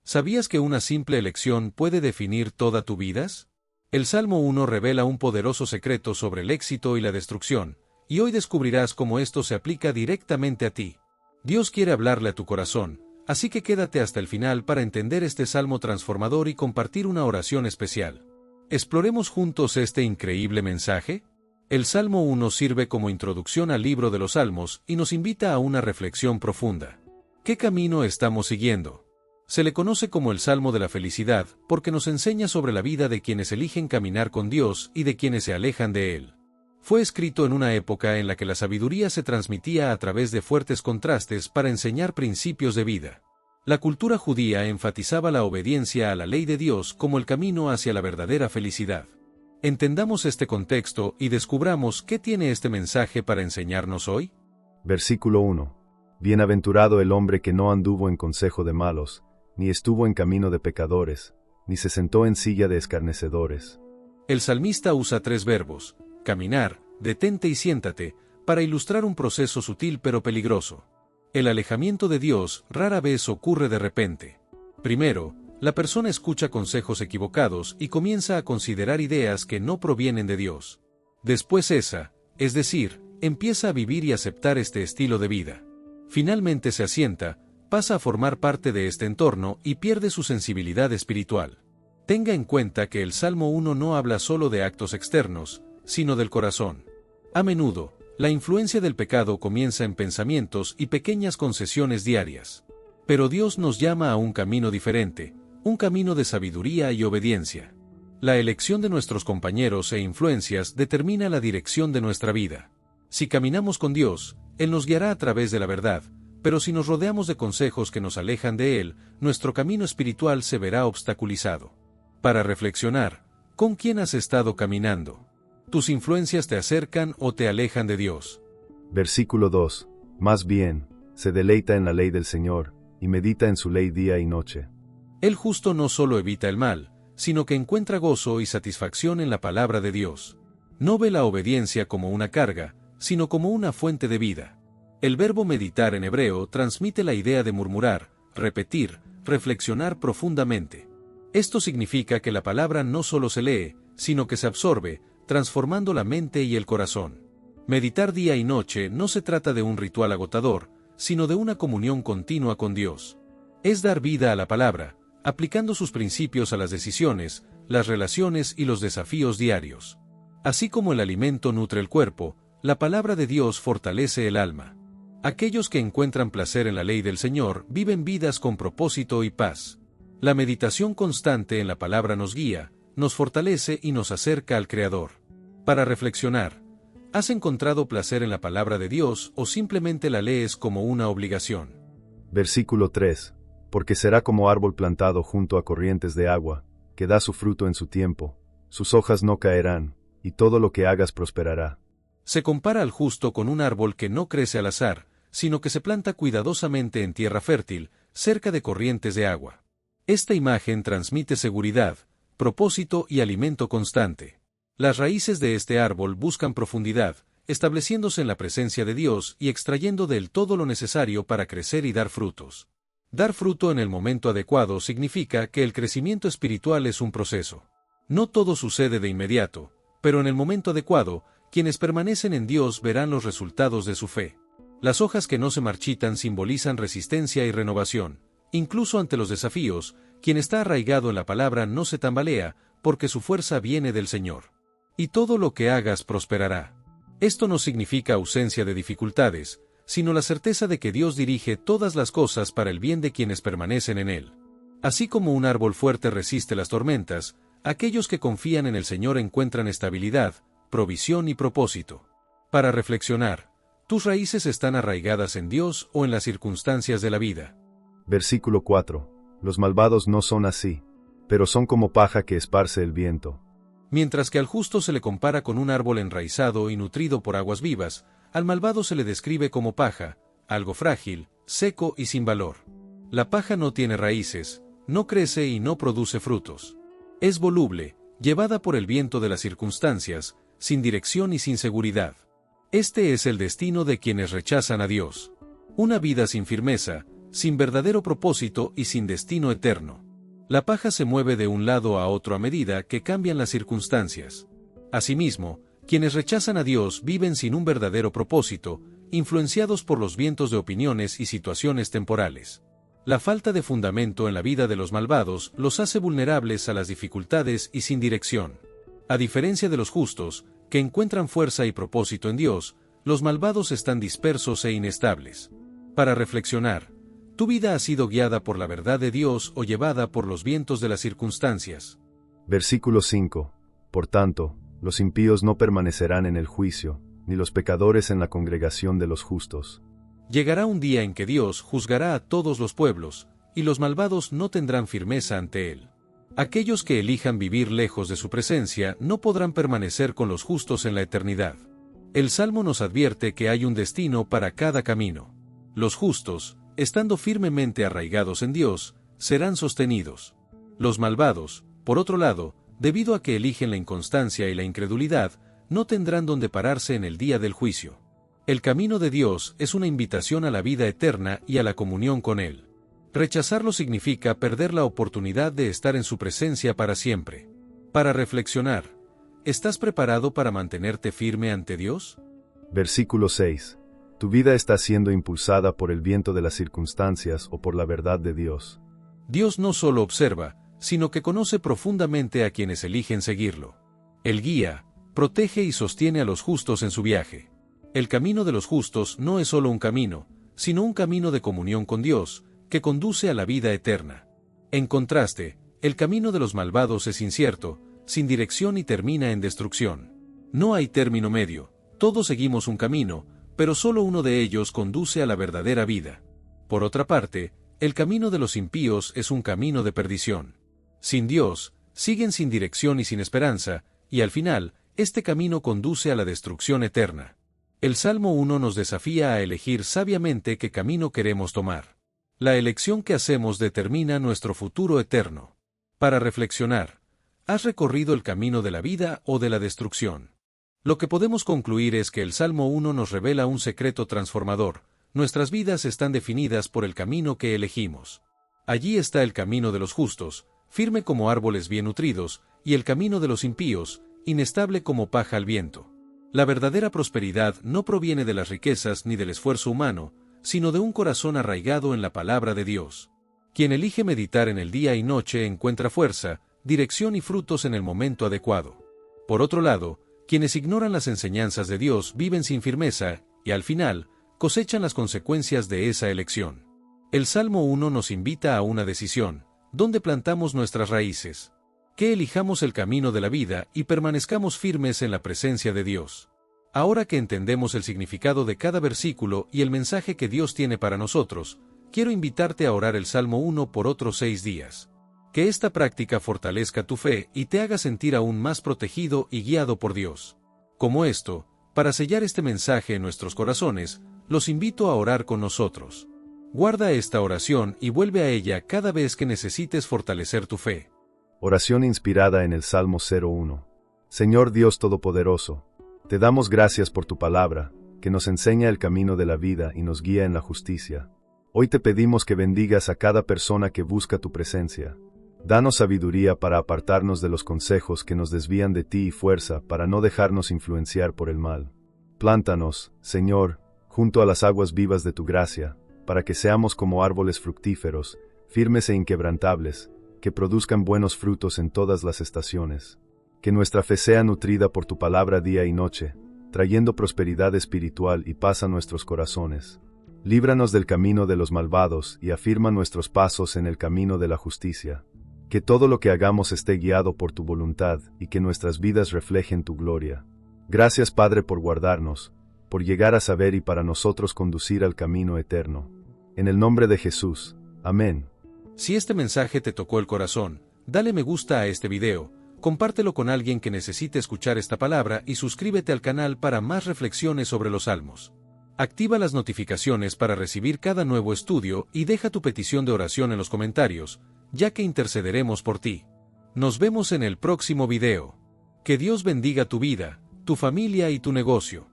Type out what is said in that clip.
¿Sabías que una simple elección puede definir toda tu vida? El Salmo 1 revela un poderoso secreto sobre el éxito y la destrucción, y hoy descubrirás cómo esto se aplica directamente a ti. Dios quiere hablarle a tu corazón, así que quédate hasta el final para entender este salmo transformador y compartir una oración especial. ¿Exploremos juntos este increíble mensaje? El Salmo 1 sirve como introducción al libro de los Salmos y nos invita a una reflexión profunda. ¿Qué camino estamos siguiendo? Se le conoce como el Salmo de la Felicidad porque nos enseña sobre la vida de quienes eligen caminar con Dios y de quienes se alejan de Él. Fue escrito en una época en la que la sabiduría se transmitía a través de fuertes contrastes para enseñar principios de vida. La cultura judía enfatizaba la obediencia a la ley de Dios como el camino hacia la verdadera felicidad. Entendamos este contexto y descubramos qué tiene este mensaje para enseñarnos hoy. Versículo 1. Bienaventurado el hombre que no anduvo en consejo de malos, ni estuvo en camino de pecadores, ni se sentó en silla de escarnecedores. El salmista usa 3 verbos, caminar, detente y siéntate, para ilustrar un proceso sutil pero peligroso. El alejamiento de Dios rara vez ocurre de repente. Primero, la persona escucha consejos equivocados y comienza a considerar ideas que no provienen de Dios. Después es decir, empieza a vivir y aceptar este estilo de vida. Finalmente se asienta, pasa a formar parte de este entorno y pierde su sensibilidad espiritual. Tenga en cuenta que el Salmo 1 no habla solo de actos externos, sino del corazón. A menudo, la influencia del pecado comienza en pensamientos y pequeñas concesiones diarias. Pero Dios nos llama a un camino diferente, un camino de sabiduría y obediencia. La elección de nuestros compañeros e influencias determina la dirección de nuestra vida. Si caminamos con Dios, Él nos guiará a través de la verdad, pero si nos rodeamos de consejos que nos alejan de Él, nuestro camino espiritual se verá obstaculizado. Para reflexionar, ¿con quién has estado caminando? ¿Tus influencias te acercan o te alejan de Dios? Versículo 2. Más bien, se deleita en la ley del Señor, y medita en su ley día y noche. El justo no solo evita el mal, sino que encuentra gozo y satisfacción en la palabra de Dios. No ve la obediencia como una carga, sino como una fuente de vida. El verbo meditar en hebreo transmite la idea de murmurar, repetir, reflexionar profundamente. Esto significa que la palabra no solo se lee, sino que se absorbe, transformando la mente y el corazón. Meditar día y noche no se trata de un ritual agotador, sino de una comunión continua con Dios. Es dar vida a la palabra, aplicando sus principios a las decisiones, las relaciones y los desafíos diarios. Así como el alimento nutre el cuerpo, la palabra de Dios fortalece el alma. Aquellos que encuentran placer en la ley del Señor viven vidas con propósito y paz. La meditación constante en la palabra nos guía, nos fortalece y nos acerca al Creador. Para reflexionar, ¿has encontrado placer en la palabra de Dios o simplemente la lees como una obligación? Versículo 3. Porque será como árbol plantado junto a corrientes de agua, que da su fruto en su tiempo, sus hojas no caerán, y todo lo que hagas prosperará. Se compara al justo con un árbol que no crece al azar, sino que se planta cuidadosamente en tierra fértil, cerca de corrientes de agua. Esta imagen transmite seguridad, propósito y alimento constante. Las raíces de este árbol buscan profundidad, estableciéndose en la presencia de Dios y extrayendo de él todo lo necesario para crecer y dar frutos. Dar fruto en el momento adecuado significa que el crecimiento espiritual es un proceso. No todo sucede de inmediato, pero en el momento adecuado, quienes permanecen en Dios verán los resultados de su fe. Las hojas que no se marchitan simbolizan resistencia y renovación. Incluso ante los desafíos, quien está arraigado en la palabra no se tambalea, porque su fuerza viene del Señor. Y todo lo que hagas prosperará. Esto no significa ausencia de dificultades, sino la certeza de que Dios dirige todas las cosas para el bien de quienes permanecen en Él. Así como un árbol fuerte resiste las tormentas, aquellos que confían en el Señor encuentran estabilidad, provisión y propósito. Para reflexionar, ¿tus raíces están arraigadas en Dios o en las circunstancias de la vida? Versículo 4. Los malvados no son así, pero son como paja que esparce el viento. Mientras que al justo se le compara con un árbol enraizado y nutrido por aguas vivas, al malvado se le describe como paja, algo frágil, seco y sin valor. La paja no tiene raíces, no crece y no produce frutos. Es voluble, llevada por el viento de las circunstancias, sin dirección y sin seguridad. Este es el destino de quienes rechazan a Dios. Una vida sin firmeza, sin verdadero propósito y sin destino eterno. La paja se mueve de un lado a otro a medida que cambian las circunstancias. Asimismo, quienes rechazan a Dios viven sin un verdadero propósito, influenciados por los vientos de opiniones y situaciones temporales. La falta de fundamento en la vida de los malvados los hace vulnerables a las dificultades y sin dirección. A diferencia de los justos, que encuentran fuerza y propósito en Dios, los malvados están dispersos e inestables. Para reflexionar, ¿tu vida ha sido guiada por la verdad de Dios o llevada por los vientos de las circunstancias? Versículo 5. Por tanto, los impíos no permanecerán en el juicio, ni los pecadores en la congregación de los justos. Llegará un día en que Dios juzgará a todos los pueblos, y los malvados no tendrán firmeza ante Él. Aquellos que elijan vivir lejos de su presencia no podrán permanecer con los justos en la eternidad. El Salmo nos advierte que hay un destino para cada camino. Los justos, estando firmemente arraigados en Dios, serán sostenidos. Los malvados, por otro lado, debido a que eligen la inconstancia y la incredulidad, no tendrán donde pararse en el día del juicio. El camino de Dios es una invitación a la vida eterna y a la comunión con Él. Rechazarlo significa perder la oportunidad de estar en su presencia para siempre. Para reflexionar, ¿estás preparado para mantenerte firme ante Dios? Versículo 6. Tu vida está siendo impulsada por el viento de las circunstancias o por la verdad de Dios. Dios no solo observa, sino que conoce profundamente a quienes eligen seguirlo. Él guía, protege y sostiene a los justos en su viaje. El camino de los justos no es solo un camino, sino un camino de comunión con Dios, que conduce a la vida eterna. En contraste, el camino de los malvados es incierto, sin dirección y termina en destrucción. No hay término medio, todos seguimos un camino, pero solo uno de ellos conduce a la verdadera vida. Por otra parte, el camino de los impíos es un camino de perdición. Sin Dios, siguen sin dirección y sin esperanza, y al final, este camino conduce a la destrucción eterna. El Salmo 1 nos desafía a elegir sabiamente qué camino queremos tomar. La elección que hacemos determina nuestro futuro eterno. Para reflexionar, ¿has recorrido el camino de la vida o de la destrucción? Lo que podemos concluir es que el Salmo 1 nos revela un secreto transformador. Nuestras vidas están definidas por el camino que elegimos. Allí está el camino de los justos, firme como árboles bien nutridos, y el camino de los impíos, inestable como paja al viento. La verdadera prosperidad no proviene de las riquezas ni del esfuerzo humano, sino de un corazón arraigado en la palabra de Dios. Quien elige meditar en el día y noche encuentra fuerza, dirección y frutos en el momento adecuado. Por otro lado, quienes ignoran las enseñanzas de Dios viven sin firmeza, y al final, cosechan las consecuencias de esa elección. El Salmo 1 nos invita a una decisión: ¿dónde plantamos nuestras raíces? Que elijamos el camino de la vida y permanezcamos firmes en la presencia de Dios. Ahora que entendemos el significado de cada versículo y el mensaje que Dios tiene para nosotros, quiero invitarte a orar el Salmo 1 por otros 6 días. Que esta práctica fortalezca tu fe y te haga sentir aún más protegido y guiado por Dios. Como esto, para sellar este mensaje en nuestros corazones, los invito a orar con nosotros. Guarda esta oración y vuelve a ella cada vez que necesites fortalecer tu fe. Oración inspirada en el Salmo 01. Señor Dios Todopoderoso, te damos gracias por tu palabra, que nos enseña el camino de la vida y nos guía en la justicia. Hoy te pedimos que bendigas a cada persona que busca tu presencia. Danos sabiduría para apartarnos de los consejos que nos desvían de ti y fuerza para no dejarnos influenciar por el mal. Plántanos, Señor, junto a las aguas vivas de tu gracia, para que seamos como árboles fructíferos, firmes e inquebrantables, que produzcan buenos frutos en todas las estaciones. Que nuestra fe sea nutrida por tu palabra día y noche, trayendo prosperidad espiritual y paz a nuestros corazones. Líbranos del camino de los malvados y afirma nuestros pasos en el camino de la justicia. Que todo lo que hagamos esté guiado por tu voluntad y que nuestras vidas reflejen tu gloria. Gracias, Padre, por guardarnos, por llegar a saber y para nosotros conducir al camino eterno. En el nombre de Jesús. Amén. Si este mensaje te tocó el corazón, dale me gusta a este video, compártelo con alguien que necesite escuchar esta palabra y suscríbete al canal para más reflexiones sobre los Salmos. Activa las notificaciones para recibir cada nuevo estudio y deja tu petición de oración en los comentarios, ya que intercederemos por ti. Nos vemos en el próximo video. Que Dios bendiga tu vida, tu familia y tu negocio.